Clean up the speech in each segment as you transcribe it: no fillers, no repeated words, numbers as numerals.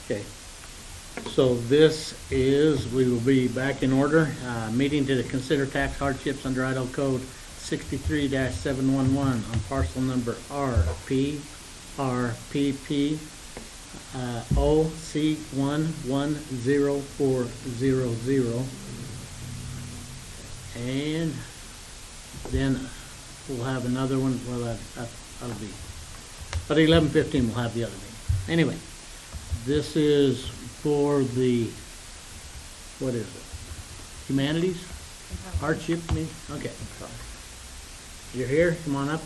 Okay. So this is, we will be back in order. Meeting to consider tax hardships under Idaho Code 63-711 on parcel number RPRPP OC110400. And then we'll have another one, well, that'll be, but 11:15 we'll have the other meeting. Anyway, this is for the, what is it? Humanities? Hardship, me? Okay, sorry. You're here, come on up.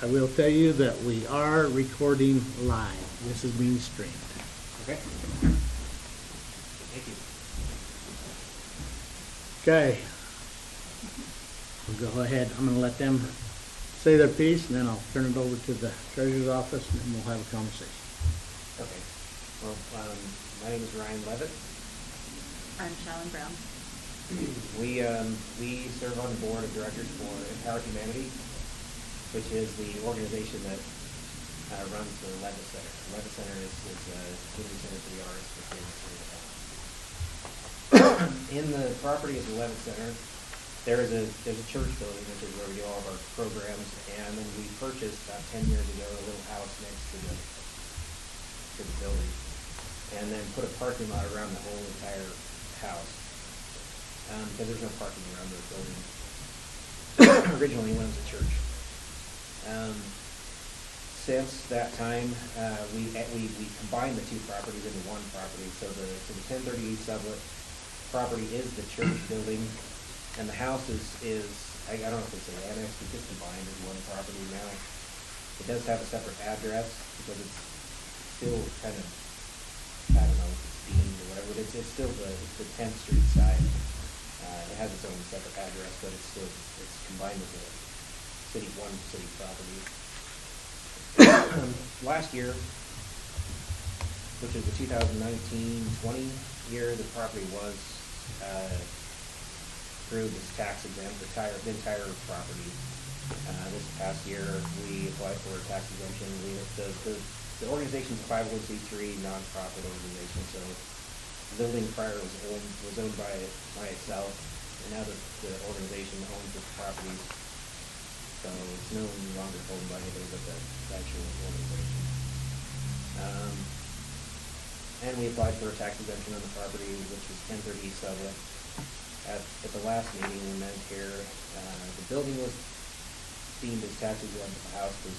I will tell you that we are recording live. This is being streamed. Okay. Thank you. Okay. We'll go ahead, I'm gonna let them say their piece, and then I'll turn it over to the treasurer's office, and then we'll have a conversation. Okay. Well, my name is Ryan Levitt. I'm Shalyn Brown. We serve on the board of directors for Empower Humanity, which is the organization that runs the Levitt Center. The Levitt Center is a community center for the arts within the city of Bannock. In the property of the Levitt Center, there's a church building, which is where we do all of our programs, and then we purchased about 10 years ago a little house next to the building, and then put a parking lot around the whole entire house, because there's no parking around the building originally when it was a church. Since that time, we combined the two properties into one property, so the 1038 sublet property is the church building, and the house is I don't know if it's an annex, but just combined as one property now. It does have a separate address because it's still kind of, I don't know if it's deemed or whatever, but it's still the 10th Street side. It has its own separate address, but it's combined with the one city property. Last year, which is the 2019-20 year, the property was approved as tax exempt, the entire property. This past year, we applied for a tax exemption. The organization's a 501c3 nonprofit organization, so the building prior was owned by itself, and now the organization owns the properties, so it's no longer owned by anybody but the actual organization. And we applied for a tax exemption on the property, which was 1030 sublet. At the last meeting we met here, the building was deemed as tax exempt, but the house was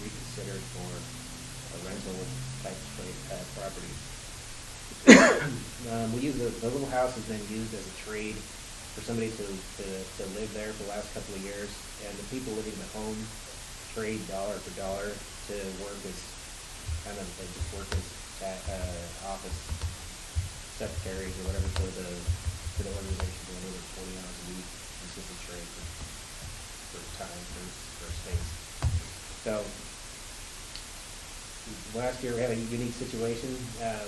reconsidered for a rental type property. We use the little house has been used as a trade for somebody to live there for the last couple of years, and the people living in the home trade dollar for dollar to work as kind of they just work as office secretaries or whatever for the organization doing over 20 hours a week. It's just a trade for time, for space. So last year we had a unique situation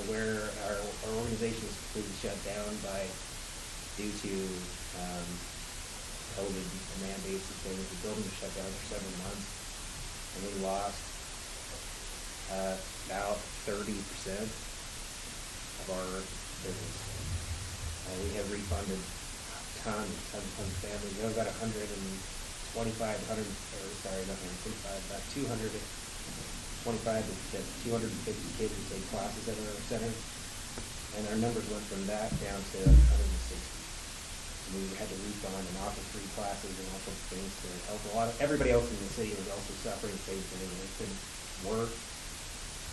where our organization was completely shut down due to COVID mandates and things. The building was shut down for 7 months, and we lost about 30% of our business. We have refunded tons of families. We have about 225 to 250 kids who take classes at our center, and our numbers went from that down to 160. We had to refund and offer free classes and all sorts of things to help a lot of everybody else in the city was also suffering the same thing. They couldn't work.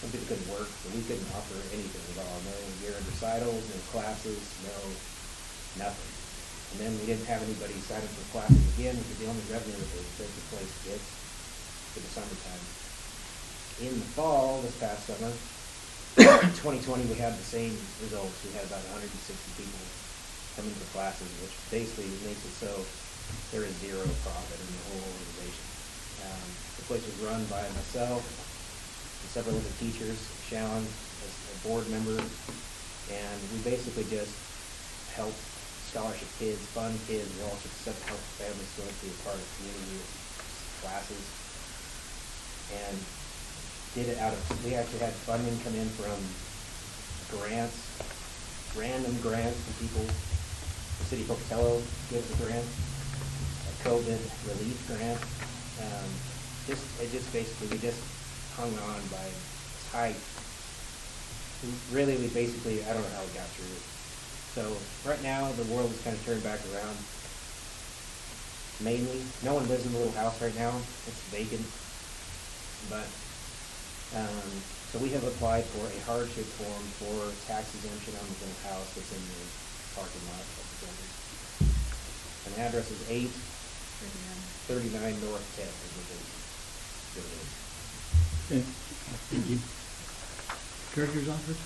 Some people couldn't work, but we couldn't offer anything at all. No year-end recitals, no classes, nothing. And then we didn't have anybody sign up for classes again because the only revenue that the place gets for the summertime. In the fall, this past summer, 2020, we had the same results. We had about 160 people coming for classes, which basically makes it so there is zero profit in the whole organization. The place was run by myself, and several other teachers, Shalyn as a board member, and we basically just help scholarship kids, fund kids, we also set help families going to be a part of community classes. And did it we actually had funding come in from grants, random grants from people. The city of Pocatello gives a grant, a COVID relief grant. We just hung on by tight. Really, I don't know how we got through it. So right now, the world is kind of turned back around. Mainly, no one lives in the little house right now. It's vacant. But, so we have applied for a hardship form for tax exemption on the little house that's in the parking lot of the building. And the address is 839 North 10th is what it is. Okay, thank you. Treasurer's office?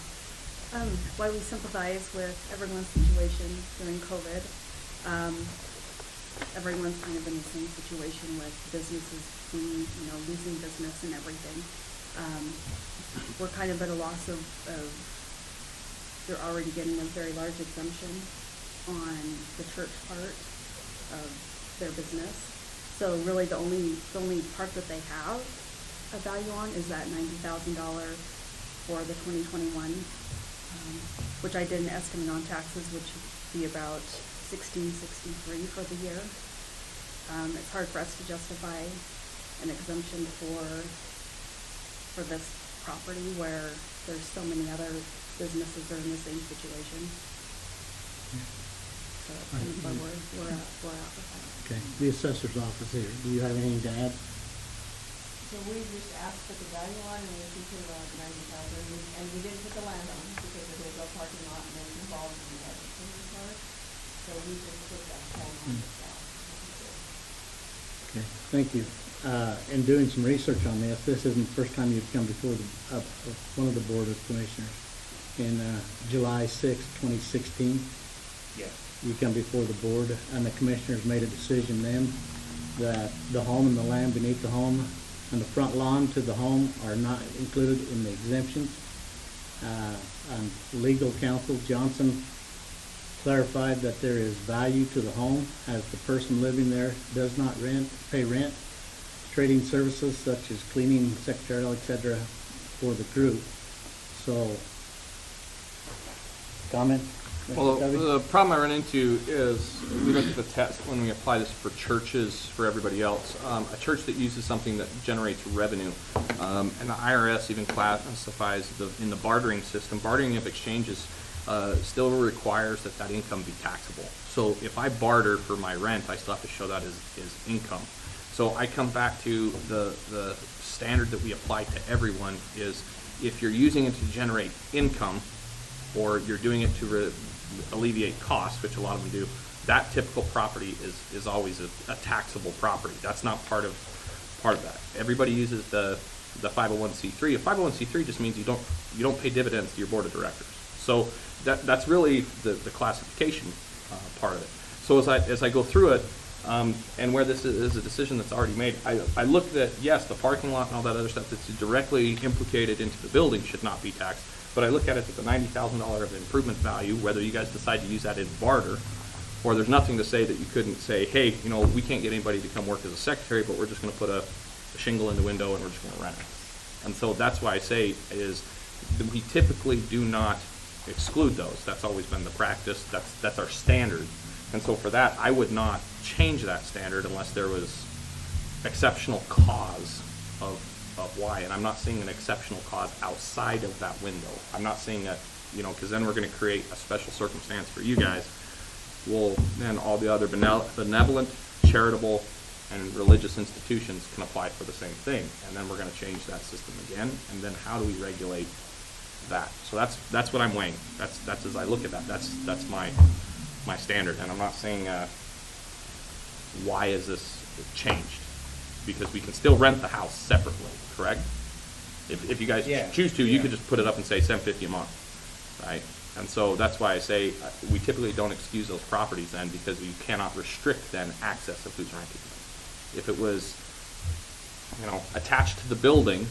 Why we sympathize with everyone's situation during COVID. Everyone's kind of in the same situation with businesses being, losing business and everything. We're kind of at a loss of they're already getting a very large exemption on the church part of their business. So really the only part that they have a value on is that $90,000 for the 2021, which I did an estimate on taxes, which would be about $1663 for the year. It's hard for us to justify an exemption for this property where there's so many other businesses that are in the same situation. So that's kind of where we're at with that. Okay, the assessor's office here, do you have anything to add? So we just asked for the value on and we considered about 90,000, and we didn't put the land on because it is a parking lot and it's involved in the agriculture part. So we just put that plan on itself. Okay, thank you. In doing some research on this isn't the first time you've come before one of the Board of Commissioners. In July 6, 2016, Yeah. you come before the board, and the commissioners made a decision then that the home and the land beneath the home and the front lawn to the home are not included in the exemptions. And legal counsel Johnson clarified that there is value to the home as the person living there does not pay rent, trading services such as cleaning, secretarial, etc. for the group. So, comment? Well, the problem I run into is we look at the test when we apply this for churches, for everybody else. A church that uses something that generates revenue, and the IRS even classifies in the bartering system, bartering of exchanges still requires that income be taxable. So if I barter for my rent, I still have to show that as income. So I come back to the standard that we apply to everyone is if you're using it to generate income or you're doing it to alleviate costs, which a lot of them do, that typical property is always a taxable property. That's not part of that. Everybody uses the 501c3. A 501c3 just means you don't pay dividends to your board of directors. So that's really the classification part of it. So as I go through it, and where this is a decision that's already made, I looked at, yes, the parking lot and all that other stuff that's directly implicated into the building should not be taxed, but I look at it at the $90,000 of improvement value, whether you guys decide to use that in barter, or there's nothing to say that you couldn't say, hey, we can't get anybody to come work as a secretary, but we're just going to put a shingle in the window and we're just going to rent it. And so that's why I say is that we typically do not exclude those. That's always been the practice. That's our standard. And so for that, I would not change that standard unless there was exceptional cause of why. And I'm not seeing an exceptional cause outside of that window. I'm not seeing that, because then we're going to create a special circumstance for you guys. Well, then all the other benevolent, charitable, and religious institutions can apply for the same thing. And then we're going to change that system again. And then how do we regulate that? So that's what I'm weighing. That's as I look at that. That's my standard. And I'm not saying why is this changed? Because we can still rent the house separately, correct? If you guys choose to, you could just put it up and say $750 a month, right? And so that's why I say we typically don't excuse those properties then, because you cannot restrict then access of who's renting them. If it was, attached to the building,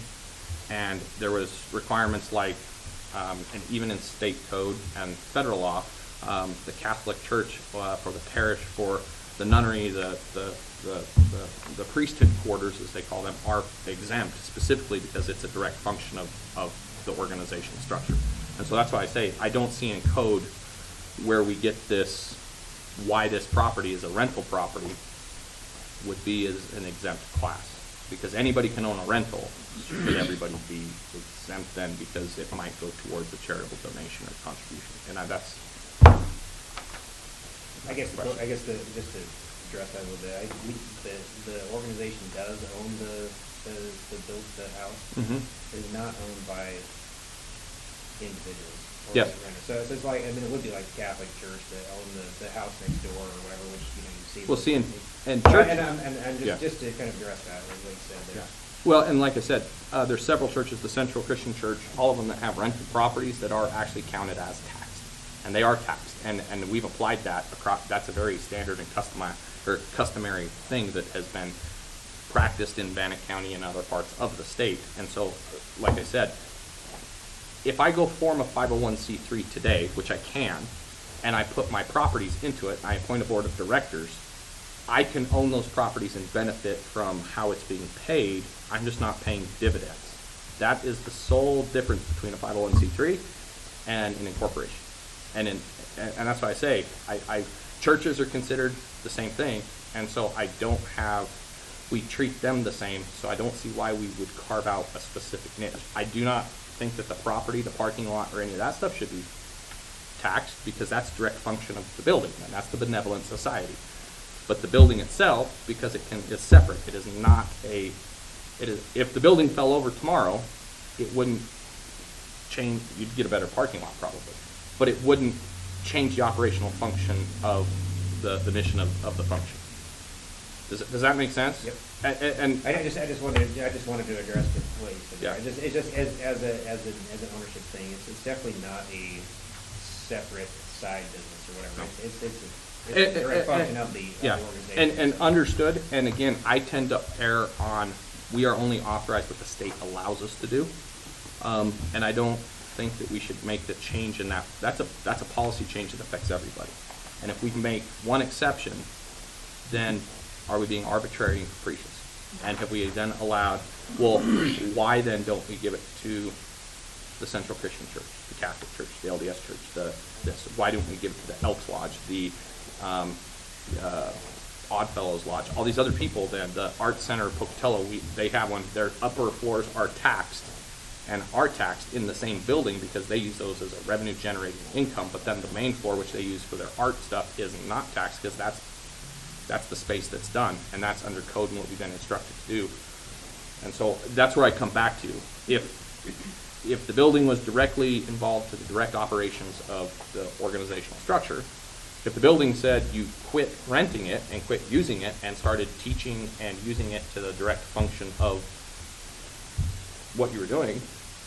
and there was requirements like, and even in state code and federal law, the Catholic Church for the parish for The nunnery, the priesthood quarters, as they call them, are exempt specifically because it's a direct function of the organizational structure. And so that's why I say I don't see in code where we get this, why this property is a rental property would be as an exempt class. Because anybody can own a rental, should everybody be exempt then, because it might go towards a charitable donation or contribution. And that's, just to address that a little bit, the organization does own the house. Mhm. It is not owned by individuals. Or Yes. renters. So it's like, I mean, it would be like the Catholic Church that own the house next door or whatever, which, you see. Well, see, and And church. just, Yeah. just to kind of address that, like you said there. Well, and like I said, there's several churches, the Central Christian Church, all of them that have rented properties that are actually counted as taxed. And they are taxed. And we've applied that across, that's a very standard and customary thing that has been practiced in Bannock County and other parts of the state. And so, like I said, if I go form a 501c3 today, which I can, and I put my properties into it, I appoint a board of directors, I can own those properties and benefit from how it's being paid. I'm just not paying dividends. That is the sole difference between a 501c3 and an incorporation. And that's why I say, churches are considered the same thing, and so we treat them the same, so I don't see why we would carve out a specific niche. I do not think that the property, the parking lot, or any of that stuff should be taxed, because that's a direct function of the building, and that's the benevolent society. But the building itself, because is separate, it is not if the building fell over tomorrow, it wouldn't change, you'd get a better parking lot probably, but it wouldn't change the operational function of the mission of the function. Does that make sense? Yep. And I just wanted to address what you said. Yeah. It's just as an ownership thing, it's definitely not a separate side business or whatever. No. It's a direct function of the yeah, organization. and understood. And again, I tend to err on, we are only authorized what the state allows us to do, and I don't think that we should make the change in that. That's a policy change that affects everybody. And if we can make one exception, then are we being arbitrary and capricious? And have we then allowed, well, why then don't we give it to the Central Christian Church, the Catholic Church, the LDS Church, why don't we give it to the Elks Lodge, the Oddfellows Lodge, all these other people, then the Art Center of Pocatello, they have one, their upper floors are taxed and are taxed in the same building because they use those as a revenue generating income, but then the main floor, which they use for their art stuff, is not taxed because that's the space that's done, and that's under code and what we've been instructed to do. And so that's where I come back to. If the building was directly involved to the direct operations of the organizational structure, if the building said you quit renting it and quit using it and started teaching and using it to the direct function of what you were doing,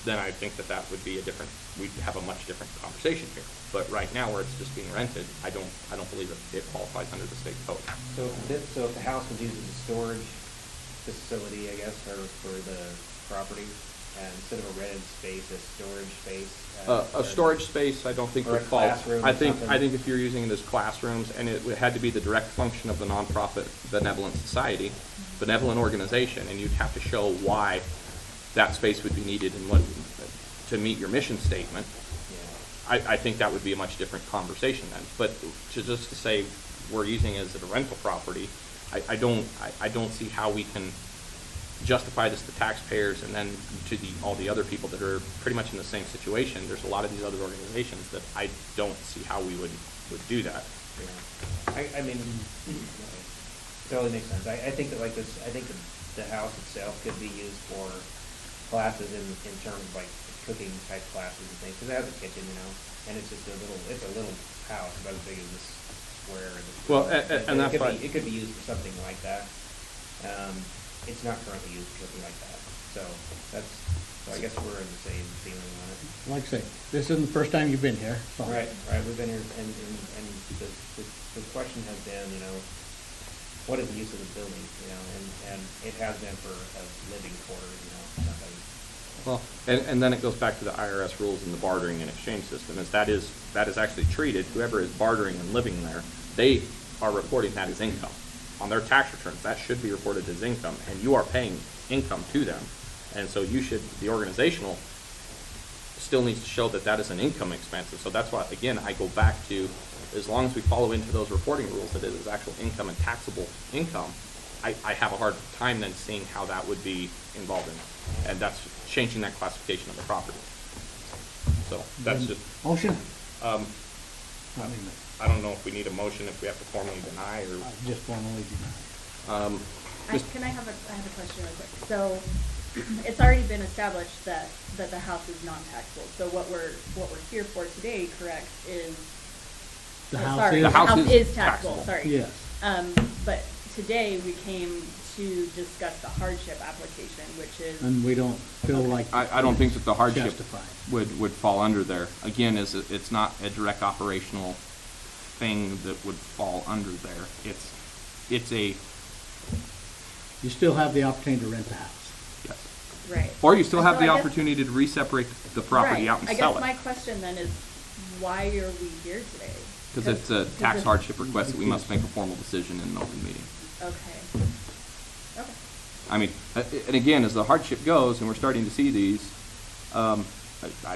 then I think that would be we'd have a much different conversation here. But right now, where it's just being rented, I don't believe it qualifies under the state code. So if the house was used as a storage facility, I guess, for the property, and instead of a rented space, a storage space. A storage space, I don't think or would a fall. classroom or I think something. if you're using it as classrooms, and it had to be the direct function of the nonprofit benevolent society, benevolent organization, and you'd have to show why that space would be needed and what to meet your mission statement. Yeah. I think that would be a much different conversation then. But just to say we're using it as a rental property, I don't see how we can justify this to taxpayers and then to all the other people that are pretty much in the same situation. There's a lot of these other organizations that I don't see how we would do that. Yeah. I mean, totally makes sense. I think that the house itself could be used for classes in terms of like cooking type classes and things, because it has a kitchen, and it's just a little house about as big as this square. Well, and that's why it could be used for something like that. It's not currently used for something like that, so I guess we're in the same feeling on it. Like I say, this isn't the first time you've been here, so. Right, we've been here, and the question has been, what is the use of the building, and it has been for a living quarter, something. Well, and then it goes back to the IRS rules and the bartering and exchange system, that is actually treated, whoever is bartering and living there, are reporting that as income. On their tax returns, that should be reported as income, and you are paying income to them. And so you should, the organizational still needs to show that that is an income expense. And so that's why, again, I go back to, as long as we follow into those reporting rules, that it is actual income and taxable income, I have a hard time then seeing how that would be involved in it. And that's changing that classification of the property. So that's just, Motion? um, I mean, I don't know if we need a motion, if we have to formally deny or, just formally deny. Can I have I have a question real quick? So, it's already been established that the house is non-taxable. So what we're here for today, correct, is, The oh, house sorry, is- the The house house is is taxable, taxable. sorry. Yes. But today we came to discuss the hardship application, which is, And we don't feel like. I don't think that the hardship Justified. would fall under there. Again, it's not a direct operational thing that would fall under there. It's a, You still have the opportunity to rent the house. yes. right. Or you still And have so the I guess- opportunity to re-separate the property right. out and I sell guess my it. question then is, why are we here today? Because it's a tax it's- hardship request that we must make a formal decision in an open meeting. Okay. Okay. I mean, and again, as the hardship goes, and we're starting to see these, I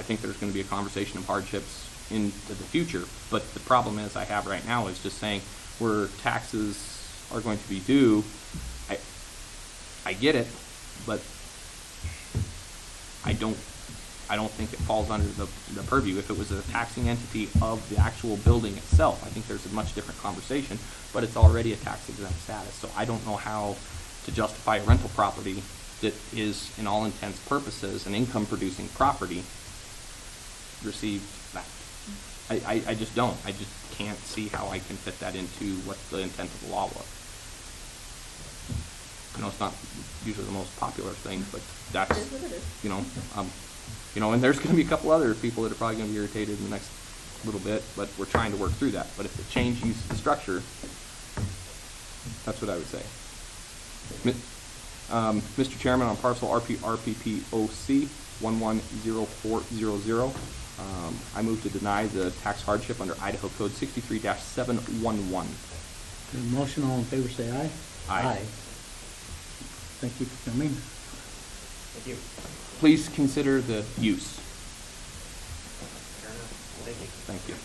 think there's gonna be a conversation of hardships into the future. But the problem is I have right now is just saying where taxes are going to be due, I get it, but I don't think it falls under the purview. If it was a taxing entity of the actual building itself, I think there's a much different conversation, but it's already a tax exempt status. So I don't know how to justify a rental property that is, in all intents purposes, an income producing property receive that. I just don't. I just can't see how I can fit that into what the intent of the law was. I know it's not usually the most popular thing, but that's, It is what it is. and there's gonna be a couple other people that are probably gonna be irritated in the next little bit, but we're trying to work through that. But if the change use of the structure, that's what I would say. Mr. Chairman, on parcel RPPOC 110400, I move to deny the tax hardship under Idaho Code 63-711. Motion, all in favor, say aye. Aye. Thank you for coming. Thank you. Please consider the use. Fair enough. Thank you. Thank you.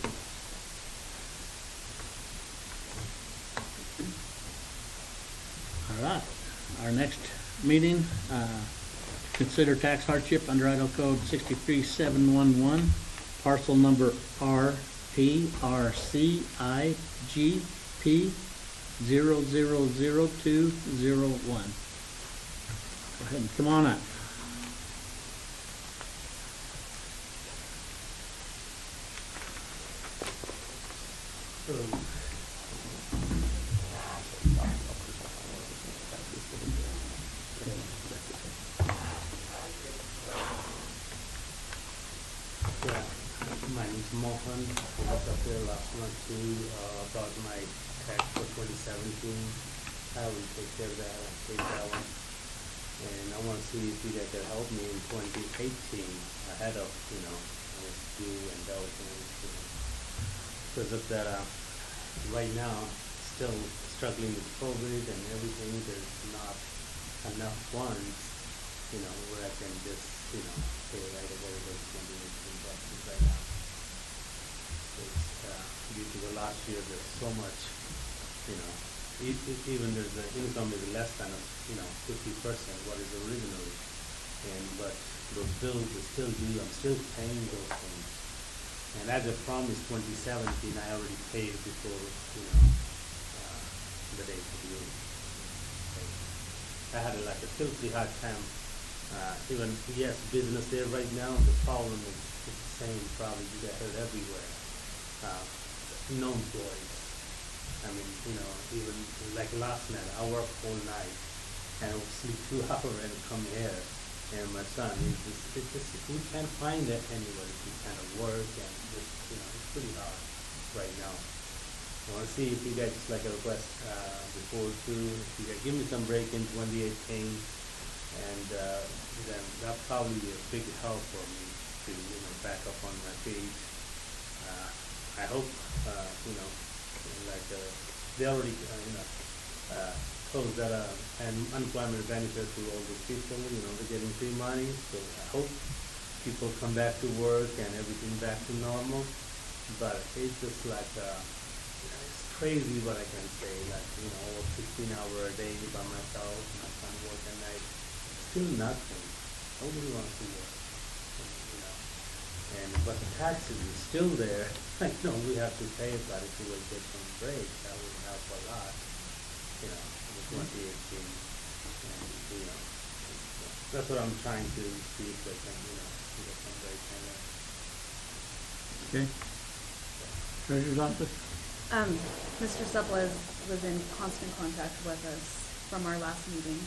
All right. Our next meeting, consider tax hardship under Idaho Code 63711, parcel number RPRCIGP 000201. Go ahead and come on up. Yeah, my name's Mohan. I was up there last month too, about my tax for 2017. I will take care of that, I'll take that one. And I wanna see if you guys can help me in 2018, ahead of, I was due and doubting, because of that, right now, still struggling with COVID and everything, there's not enough funds, where I can just, pay right away those 2018 taxes right now. It's, due to the last year, there's so much, even there's the income is less than, 50% what is originally. But those bills are still due, I'm still paying those things. And as I promised 2017, I already paid before, the date of due. I had like a filthy hard time. Even, yes, business there right now, the problem is the same problem you got heard everywhere. No employees. I mean, even like last night, I worked all night and I would sleep 2 hours and come here. And my son, we can't find it anywhere to kind of work and just, it's pretty hard right now. I want to see if you guys just like a request before too, if you guys give me some break in 2018, and then that'll probably be a big help for me to back up on my feet. I hope like they already, closed that, and unemployment benefits to older people, they're getting free money, so I hope people come back to work and everything back to normal, but it's just like, it's crazy what I can say, like, 16-hour a day by myself, my son work at night, still nothing, nobody wants to work, but the taxes is still there. I know we have to pay it, but if we would get some break, that would help a lot, with 2018. And, that's what I'm trying to see if they can, get some break in there. Okay. Treasurer's office? Mr. Supla was in constant contact with us from our last meeting,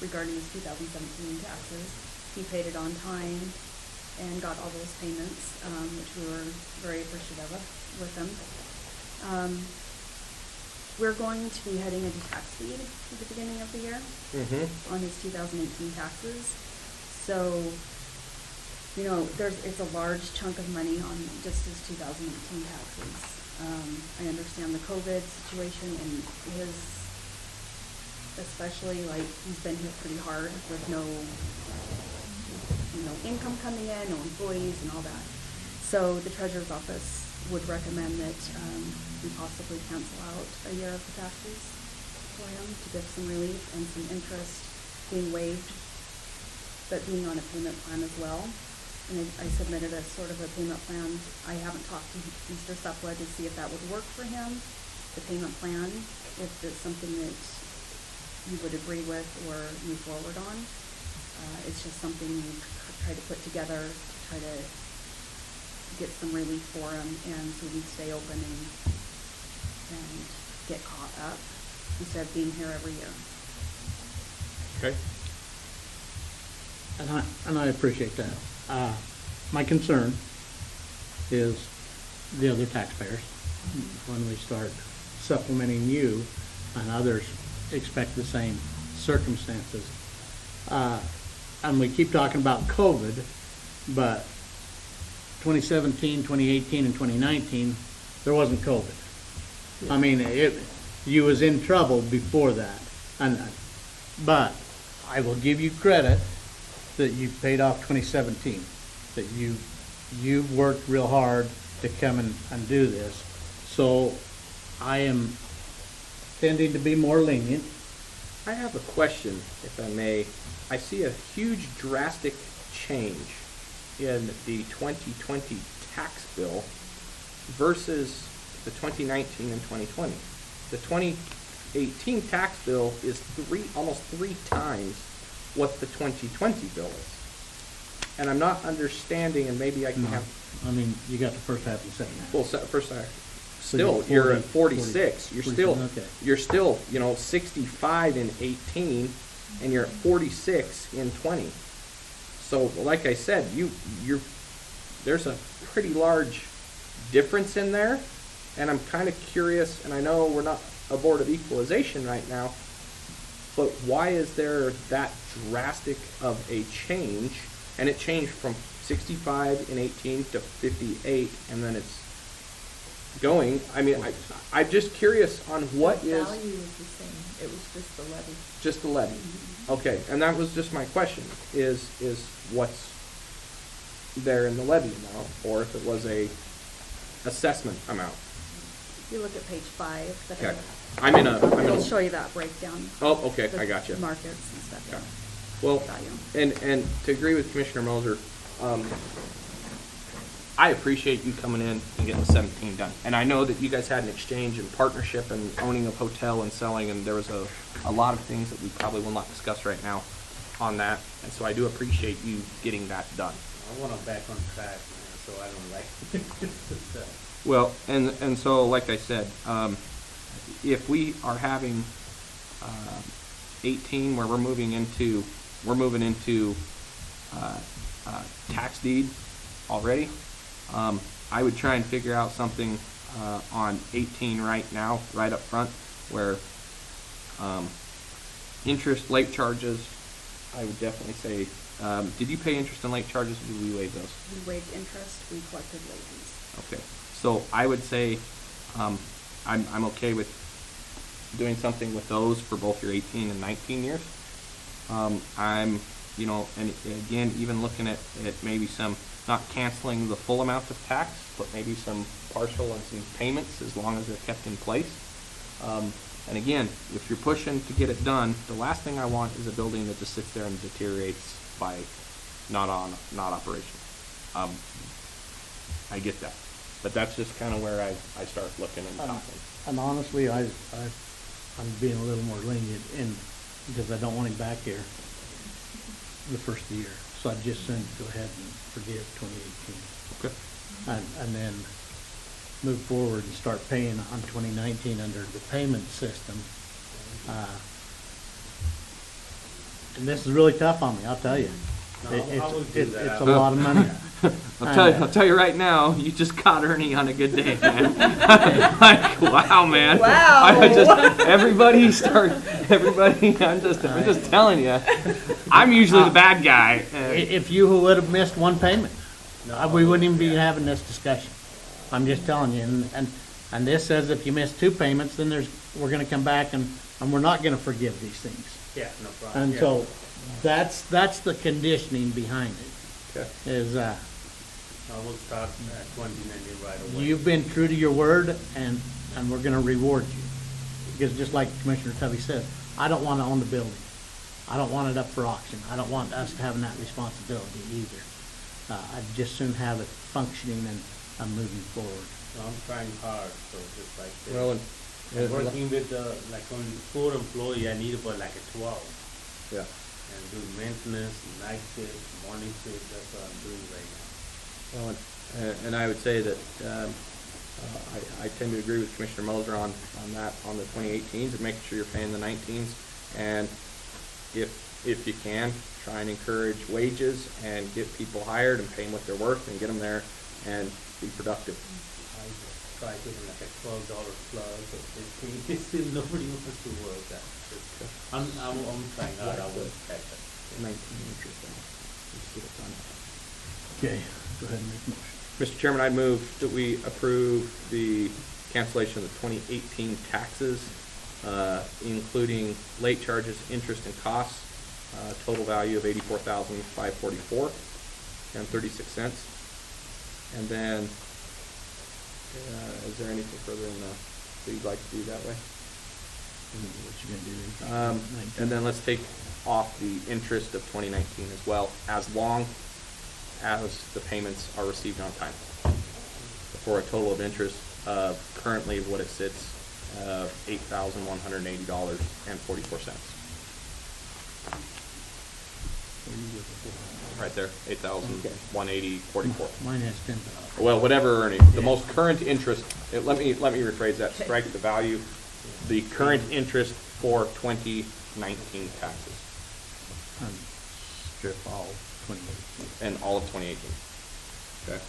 regarding his 2017 taxes. He paid it on time and got all those payments, which we were very appreciative of with him. We're going to be heading into tax deed at the beginning of the year on his 2018 taxes. So, it's a large chunk of money on just his 2018 taxes. I understand the COVID situation and especially he's been hit pretty hard with no income coming in, no employees and all that. So the treasurer's office would recommend that we possibly cancel out a year of the taxes for him to give some relief and some interest being waived, but being on a payment plan as well. And I submitted a sort of a payment plan. I haven't talked to Mr. Supla to see if that would work for him, the payment plan, if it's something that you would agree with or move forward on. It's just something we try to put together to try to get some relief for him, and so we stay open and get caught up instead of being here every year. Okay. And I appreciate that. My concern is the other taxpayers. When we start supplementing you and others expect the same circumstances. And we keep talking about COVID, but 2017, 2018, and 2019, there wasn't COVID. I mean, you was in trouble before that. But I will give you credit that you paid off 2017, that you worked real hard to come and do this. So I am tending to be more lenient. I have a question, if I may. I see a huge drastic change in the 2020 tax bill versus the 2019 and 2020. The 2018 tax bill is almost three times what the 2020 bill is. And I'm not understanding, and maybe I can have... I mean, you got the first half and the second half. Well, first half. So Still, you're at 46. 40, You're still, 65 in 18, and you're at 46 in 20. So, like I said, there's a pretty large difference in there, and I'm kind of curious, and I know we're not a board of equalization right now, but why is there that drastic of a change? And it changed from 65 in 18 to 58, and then it's going. I mean, I'm just curious on what The is... value is the same, it was just the levy. Just the levy. Okay, and that was just my question, is what's there in the levy amount, or if it was a assessment amount? If you look at page 5, that Okay. I'm in it'll a... show you that breakdown. Oh, okay, the I got you. Markets and stuff. Okay. Yeah. Well, Value. and to agree with Commissioner Moser, I appreciate you coming in and getting the 17 done. And I know that you guys had an exchange and partnership and owning a hotel and selling, and there was a lot of things that we probably will not discuss right now on that. And so I do appreciate you getting that done. I want to back on track, man, so I don't like Well, and so like I said, if we are having 18 where we're moving into tax deed already, I would try and figure out something on 18 right now, right up front, where interest, late charges, I would definitely say, did you pay interest and late charges, or did we waive those? We waived interest, we collected late fees. Okay, so I would say I'm okay with doing something with those for both your 18 and 19 years. I'm, you know, and again, even looking at maybe some, not canceling the full amount of tax, but maybe some partial and some payments as long as they're kept in place. And again, if you're pushing to get it done, the last thing I want is a building that just sits there and deteriorates by not operational. I get that, but that's just kind of where I start looking and talking. And honestly, I'm being a little more lenient because I don't want him back here the first of the year. So I'd just soon go ahead and forgive 2018. Okay. And then move forward and start paying on 2019 under the payment system. And this is really tough on me, I'll tell you. No, I will do that. It's a lot of money. I'll tell you right now, you just caught Ernie on a good day, man. Like, wow, man. Wow. Everybody, I'm just telling you, I'm usually the bad guy. If you would have missed one payment, No, we wouldn't even be having this discussion. I'm just telling you, and this says if you miss 2 payments, then we're gonna come back and we're not gonna forgive these things. Yeah, no problem. And Yeah. so, that's the conditioning behind it, Okay. is, I will start at 2019 right away. you've been true to your word, and we're gonna reward you. Because just like Commissioner Tubby said, I don't wanna own the building. I don't want it up for auction. I don't want us having that responsibility either. I'd just soon have it functioning and I'm moving forward. So I'm trying hard, so just like this. Well, I'm working with like on 4 employee, I need about like a 12. yeah. And doing maintenance, night shift, morning shift, that's what I'm doing right now. Well, and I would say that I tend to agree with Commissioner Moser on that, on the 2018s, and making sure you're paying the 19s. And if you can, try and encourage wages and get people hired and pay them what they're worth and get them there and be productive. I just try getting like a $12 plus or 15. It's still nobody wants to work that. I'm trying hard. I will catch it. 19 interest. Let's get it done. Okay, go ahead and make a motion. Mr. Chairman, I move that we approve the cancellation of the 2018 taxes, including late charges, interest, and costs, total value of $84,544 and 36 cents. And then, is there anything further that you'd like to do that way? What you gonna do? And then let's take off the interest of 2019 as well, as long as the payments are received on time, for a total of interest of currently what it sits of $8,180.44. Right there, 8,180.44. Mine has 10. Well, whatever, Ernie, the most current interest, let me rephrase that, strike the value, the current interest for 2019 taxes, Strip all 2018. and all of 2018. Okay.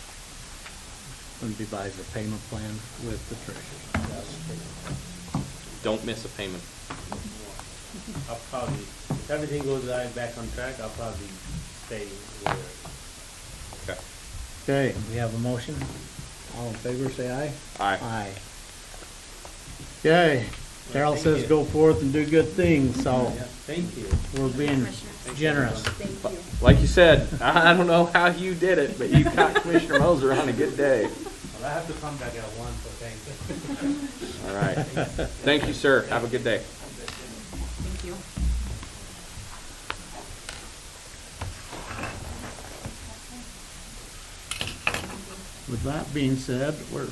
When we devise a payment plan with the treasurer. Don't miss a payment. I'll probably, if everything goes right back on track, I'll probably stay where. Okay. Okay, we have a motion. All in favor, say aye. Aye. Aye. Okay, Carol Thank says you. go forth and do good things, so Yeah, thank you. we're being generous. Thank you. Like you said, I don't know how you did it, but you caught Commissioner Moser on a good day. Well, I have to come back at 1, so thank you. All right. Thank you, sir. Have a good day. Thank you. With that being said, we're